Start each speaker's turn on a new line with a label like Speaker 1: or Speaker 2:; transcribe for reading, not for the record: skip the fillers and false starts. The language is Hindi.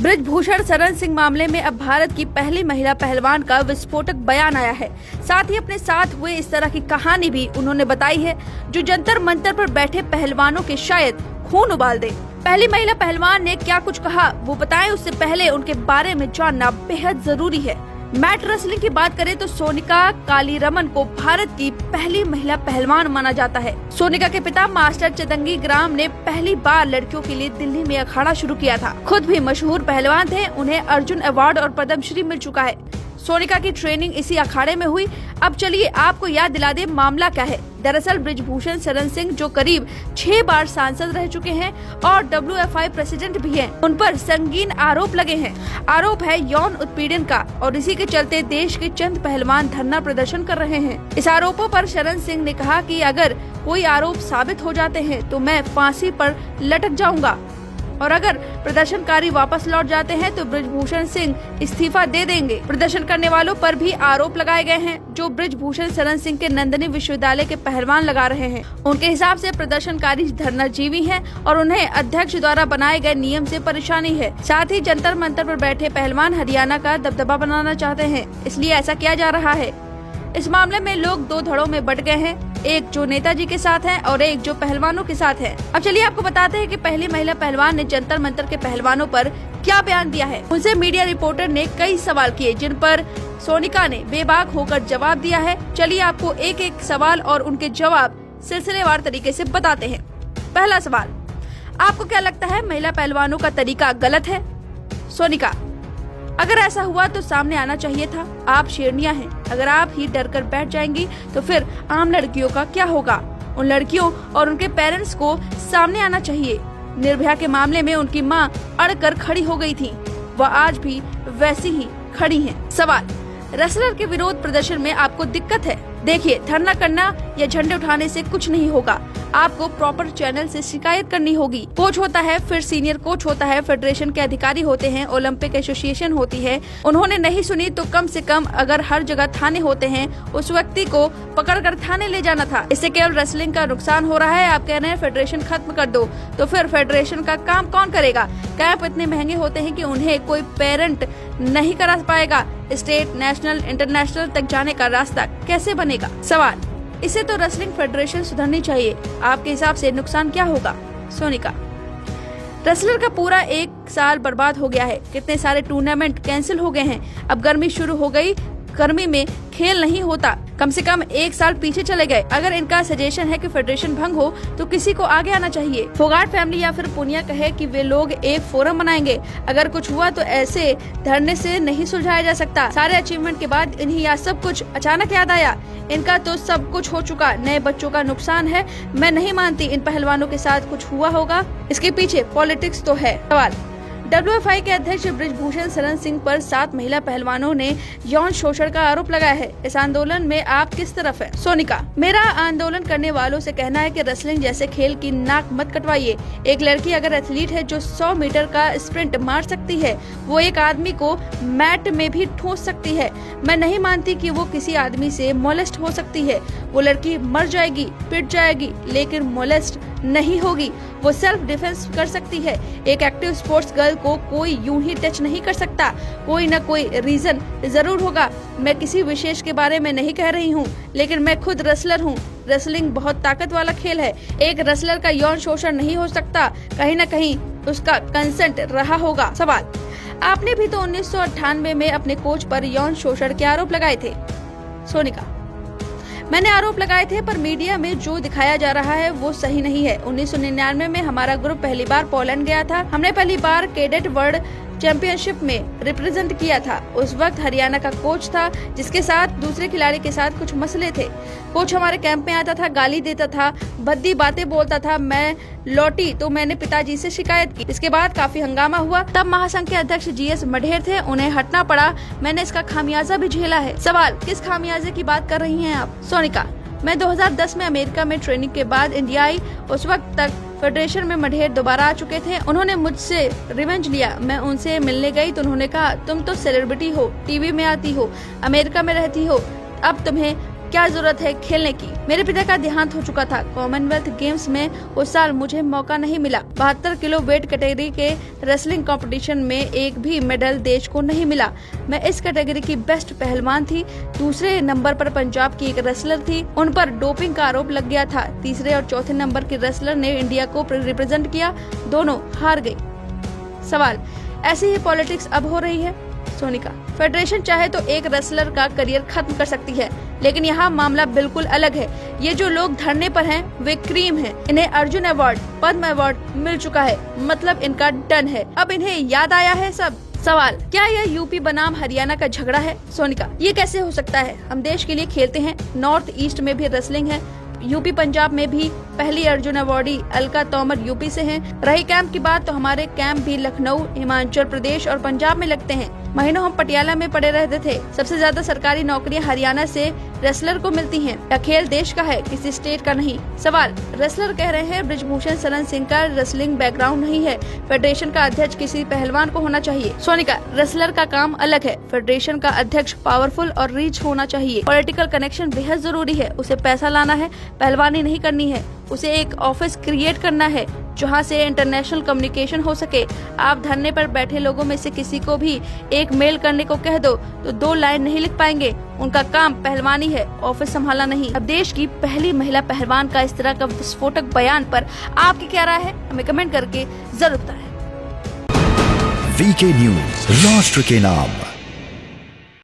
Speaker 1: बृजभूषण शरण सिंह मामले में अब भारत की पहली महिला पहलवान का विस्फोटक बयान आया है। साथ ही अपने साथ हुए इस तरह की कहानी भी उन्होंने बताई है जो जंतर मंतर पर बैठे पहलवानों के शायद खून उबाल दे। पहली महिला पहलवान ने क्या कुछ कहा वो बताएं, उससे पहले उनके बारे में जानना बेहद जरूरी है। मैट रेसलिंग की बात करें तो सोनिका कालीरमन को भारत की पहली महिला पहलवान माना जाता है। सोनिका के पिता मास्टर चतंगी ग्राम ने पहली बार लड़कियों के लिए दिल्ली में अखाड़ा शुरू किया था। खुद भी मशहूर पहलवान थे, उन्हें अर्जुन अवार्ड और पद्मश्री मिल चुका है। सोनिका की ट्रेनिंग इसी अखाड़े में हुई। अब चलिए आपको याद दिला दे मामला क्या है। दरअसल बृजभूषण शरण सिंह जो करीब 6 बार सांसद रह चुके हैं और WFI प्रेसिडेंट भी हैं, उन पर संगीन आरोप लगे हैं। आरोप है यौन उत्पीड़न का और इसी के चलते देश के चंद पहलवान धरना प्रदर्शन कर रहे हैं। इस आरोपों पर शरण सिंह ने कहा कि अगर कोई आरोप साबित हो जाते हैं तो मैं फांसी पर लटक जाऊंगा और अगर प्रदर्शनकारी वापस लौट जाते हैं तो बृजभूषण सिंह इस्तीफा दे देंगे। प्रदर्शन करने वालों पर भी आरोप लगाए गए हैं जो बृजभूषण शरण सिंह के नंदिनी विश्वविद्यालय के पहलवान लगा रहे हैं। उनके हिसाब से प्रदर्शनकारी धरनाजीवी हैं और उन्हें अध्यक्ष द्वारा बनाए गए नियम से परेशानी है। साथ ही जंतर मंतर पर बैठे पहलवान हरियाणा का दबदबा बनाना चाहते हैं, इसलिए ऐसा किया जा रहा है। इस मामले में लोग 2 धड़ों में बट गए हैं, एक जो नेताजी के साथ है और एक जो पहलवानों के साथ है। अब चलिए आपको बताते हैं कि पहली महिला पहलवान ने जंतर मंतर के पहलवानों पर क्या बयान दिया है। उनसे मीडिया रिपोर्टर ने कई सवाल किए जिन पर सोनिका ने बेबाक होकर जवाब दिया है। चलिए आपको एक एक सवाल और उनके जवाब सिलसिलेवार तरीके से बताते हैं। पहला सवाल, आपको क्या लगता है महिला पहलवानों का तरीका गलत है? सोनिका, अगर ऐसा हुआ तो सामने आना चाहिए था। आप शेरनियां हैं, अगर आप ही डर कर बैठ जाएंगी तो फिर आम लड़कियों का क्या होगा? उन लड़कियों और उनके पेरेंट्स को सामने आना चाहिए। निर्भया के मामले में उनकी मां अड़कर खड़ी हो गई थी, वह आज भी वैसी ही खड़ी हैं। सवाल, रेसलर के विरोध प्रदर्शन में आपको दिक्कत है? देखिए, धरना करना या झंडे उठाने से कुछ नहीं होगा, आपको प्रॉपर चैनल से शिकायत करनी होगी। कोच होता है, फिर सीनियर कोच होता है, फेडरेशन के अधिकारी होते हैं, ओलंपिक एसोसिएशन होती है। उन्होंने नहीं सुनी तो कम से कम अगर हर जगह थाने होते हैं, उस व्यक्ति को पकड़कर थाने ले जाना था। इससे केवल रेसलिंग का नुकसान हो रहा है। आप कह रहे हैं फेडरेशन खत्म कर दो, तो फिर फेडरेशन का काम कौन करेगा? कैंप इतने महंगे होते हैं कि उन्हें कोई पेरेंट नहीं करा पाएगा। स्टेट, नेशनल, इंटरनेशनल तक जाने का रास्ता कैसे बनेगा? सवाल, इसे तो रेसलिंग फेडरेशन सुधरनी चाहिए। आपके हिसाब से नुकसान क्या होगा? सोनिका, रेसलर का पूरा 1 साल बर्बाद हो गया है। कितने सारे टूर्नामेंट कैंसिल हो गए हैं। अब गर्मी शुरू हो गई, गर्मी में खेल नहीं होता। कम से कम 1 साल पीछे चले गए। अगर इनका सजेशन है कि फेडरेशन भंग हो तो किसी को आगे आना चाहिए। फोगाट फैमिली या फिर पुनिया कहे कि वे लोग एक फोरम बनाएंगे। अगर कुछ हुआ तो ऐसे धरने से नहीं सुलझाया जा सकता। सारे अचीवमेंट के बाद इन्हें यह सब कुछ अचानक याद आया। इनका तो सब कुछ हो चुका, नए बच्चों का नुकसान है। मैं नहीं मानती इन पहलवानों के साथ कुछ हुआ होगा, इसके पीछे पॉलिटिक्स तो है। सवाल, WFI के अध्यक्ष बृजभूषण शरण सिंह पर 7 महिला पहलवानों ने यौन शोषण का आरोप लगाया है। इस आंदोलन में आप किस तरफ हैं? सोनिका, मेरा आंदोलन करने वालों से कहना है कि रेसलिंग जैसे खेल की नाक मत कटवाइए। एक लड़की अगर एथलीट है जो 100 मीटर का स्प्रिंट मार सकती है, वो एक आदमी को मैट में भी ठोस सकती है। मैं नहीं मानती कि वो किसी आदमी से मोलेस्ट हो सकती है। वो लड़की मर जाएगी, पिट जाएगी, लेकिन मोलेस्ट नहीं होगी। वो सेल्फ डिफेंस कर सकती है। एक एक्टिव स्पोर्ट्स गर्ल को कोई यूं ही टच नहीं कर सकता। कोई न कोई रीजन जरूर होगा। मैं किसी विशेष के बारे में नहीं कह रही हूँ, लेकिन मैं खुद रेसलर हूँ। रेसलिंग बहुत ताकत वाला खेल है। एक रेसलर का यौन शोषण नहीं हो सकता, कहीं न कहीं उसका कंसेंट रहा होगा। सवाल, आपने भी तो 1998 में अपने कोच पर यौन शोषण के आरोप लगाए थे। सोनिका, मैंने आरोप लगाए थे, पर मीडिया में जो दिखाया जा रहा है वो सही नहीं है। 1999 में हमारा ग्रुप पहली बार पोलैंड गया था। हमने पहली बार कैडेट वर्ल्ड चैंपियनशिप में रिप्रेजेंट किया था। उस वक्त हरियाणा का कोच था जिसके साथ दूसरे खिलाड़ी के साथ कुछ मसले थे। कोच हमारे कैंप में आता था, गाली देता था, भद्दी बातें बोलता था। मैं लौटी तो मैंने पिताजी से शिकायत की। इसके बाद काफी हंगामा हुआ। तब महासंघ के अध्यक्ष GS मढेर थे, उन्हें हटना पड़ा। मैंने इसका खामियाजा भी झेला है। सवाल, किस खामियाजे की बात कर रही हैं आप? सोनिका, मैं 2010 में अमेरिका में ट्रेनिंग के बाद इंडिया आई। उस वक्त तक फेडरेशन में मढेर दोबारा आ चुके थे। उन्होंने मुझसे रिवेंज लिया। मैं उनसे मिलने गई तो उन्होंने कहा, तुम तो सेलिब्रिटी हो, टीवी में आती हो, अमेरिका में रहती हो, अब तुम्हें क्या जरूरत है खेलने की। मेरे पिता का देहांत हो चुका था। कॉमनवेल्थ गेम्स में उस साल मुझे मौका नहीं मिला। 72 किलो वेट कैटेगरी के रेसलिंग कंपटीशन में एक भी मेडल देश को नहीं मिला। मैं इस कैटेगरी की बेस्ट पहलवान थी। दूसरे नंबर पर पंजाब की एक रेसलर थी, उन पर डोपिंग का आरोप लग गया था। तीसरे और चौथे नंबर की रेसलर ने इंडिया को रिप्रेजेंट किया, दोनों हार गयी। सवाल, ऐसी ही पॉलिटिक्स अब हो रही है? सोनिका, फेडरेशन चाहे तो एक रेसलर का करियर खत्म कर सकती है, लेकिन यहाँ मामला बिल्कुल अलग है। ये जो लोग धरने पर हैं, वे क्रीम हैं। इन्हें अर्जुन अवार्ड, पद्म अवार्ड मिल चुका है, मतलब इनका डन है। अब इन्हें याद आया है सब। सवाल, क्या यह यूपी बनाम हरियाणा का झगड़ा है? सोनिका, ये कैसे हो सकता है? हम देश के लिए खेलते हैं। नॉर्थ ईस्ट में भी रेसलिंग है, यूपी पंजाब में भी। पहली अर्जुन अवार्डी अलका तोमर यूपी से हैं। रही कैंप की बात, तो हमारे कैंप भी लखनऊ, हिमाचल प्रदेश और पंजाब में लगते हैं। महीनों हम पटियाला में पड़े रहते थे। सबसे ज्यादा सरकारी नौकरियां हरियाणा से रेसलर को मिलती हैं। यह खेल देश का है, किसी स्टेट का नहीं। सवाल, रेसलर कह रहे हैं बृजभूषण शरण सिंह का रेसलिंग बैकग्राउंड नहीं है, फेडरेशन का अध्यक्ष किसी पहलवान को होना चाहिए। सोनिका, रेसलर का काम अलग है, फेडरेशन का अध्यक्ष पावरफुल और रीच होना चाहिए। पॉलिटिकल कनेक्शन बेहद जरूरी है, उसे पैसा लाना है, पहलवानी नहीं करनी है। उसे एक ऑफिस क्रिएट करना है जहां से इंटरनेशनल कम्युनिकेशन हो सके। आप धरने पर बैठे लोगों में से किसी को भी एक मेल करने को कह दो तो 2 लाइन नहीं लिख पाएंगे। उनका काम पहलवानी है, ऑफिस संभालना नहीं। अब देश की पहली महिला पहलवान का इस तरह का विस्फोटक बयान पर आपकी क्या राय है? हमें कमेंट करके जरूर बताएं।
Speaker 2: वीके न्यूज, राष्ट्र के नाम।